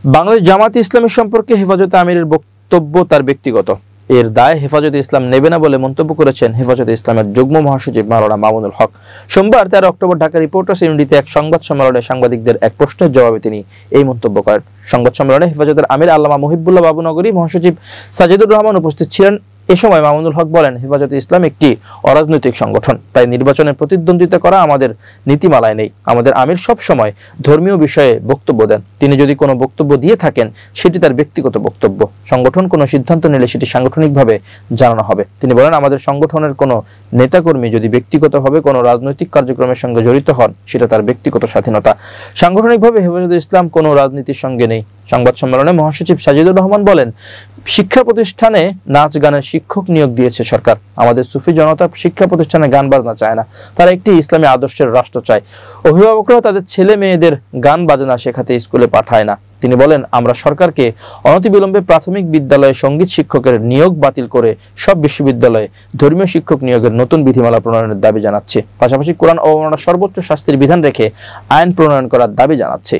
বাংলাদেশ জামায়াতে ইসলামী সম্পর্কে হেফাজতে আমিরের বক্তব্য তার ব্যক্তিগত, এর দায় হেফাজতে ইসলাম নেবে না বলে মন্তব্য করেছেন হেফাজতে ইসলামের যুগ্ম মহাসচিব মাওলানা মামুনুল হক। সোমবার 13 অক্টোবর ঢাকা রিপোর্টার্স ইউনিটিতে এক সংবাদ সম্মেলনে সাংবাদিকদের এক প্রশ্নের জবাবে তিনি এই মন্তব্য করেন। সংবাদ সম্মেলনে হেফাজতের আমির আল্লামা মুহিবুল্লাহ বাবুনগরী, মহাসচিব সাজিদুর রহমান উপস্থিত ছিলেন। এ সময় মামুনুল হক বলেন, হেফাজতে ইসলাম একটি অরাজনৈতিক সংগঠন, তাই নির্বাচনে প্রতিদ্বন্দ্বিতা করা আমাদের নীতিমালায় নেই। আমাদের আমির সব সময় ধর্মীয় বিষয়ে বক্তব্য দেন, তিনি যদি কোনো বক্তব্য দিয়ে থাকেন সেটি তার ব্যক্তিগত বক্তব্য, সংগঠন কোনো সিদ্ধান্ত নিলে সেটি সাংগঠনিকভাবে জানানো হবে। তিনি বলেন, আমাদের সংগঠনের কোনো নেতাকর্মী যদি ব্যক্তিগতভাবে কোনো রাজনৈতিক কার্যক্রমের সঙ্গে জড়িত হন সেটা তার ব্যক্তিগত স্বাধীনতা, সাংগঠনিকভাবে হেফাজতে ইসলাম কোনো রাজনীতির সঙ্গে নেই। সংবাদ সম্মেলনে মহাসচিব সাজিদুর রহমান বলেন, শিক্ষা প্রতিষ্ঠানে নাচ গানের শিক্ষক নিয়োগ দিয়েছে সরকার। আমাদের সুফি জনতা শিক্ষা প্রতিষ্ঠানে গান বাজনা চায় না, তারা একটি ইসলামী আদর্শের রাষ্ট্র চায়। অভিভাবকরা তাদের ছেলে মেয়েদের গান বাজনা শেখাতে স্কুলে পাঠায় না। তিনি বলেন, আমরা সরকারকে অনতিবিলম্বে প্রাথমিক বিদ্যালয়ে সঙ্গীত শিক্ষকের নিয়োগ বাতিল করে সব বিশ্ববিদ্যালয়ে ধর্মীয় শিক্ষক নিয়োগের নতুন বিধিমালা প্রণয়নের দাবি জানাচ্ছি। পাশাপাশি কোরআন অবমাননার সর্বোচ্চ শাস্তির বিধান রেখে আইন প্রণয়ন করার দাবি জানাচ্ছি।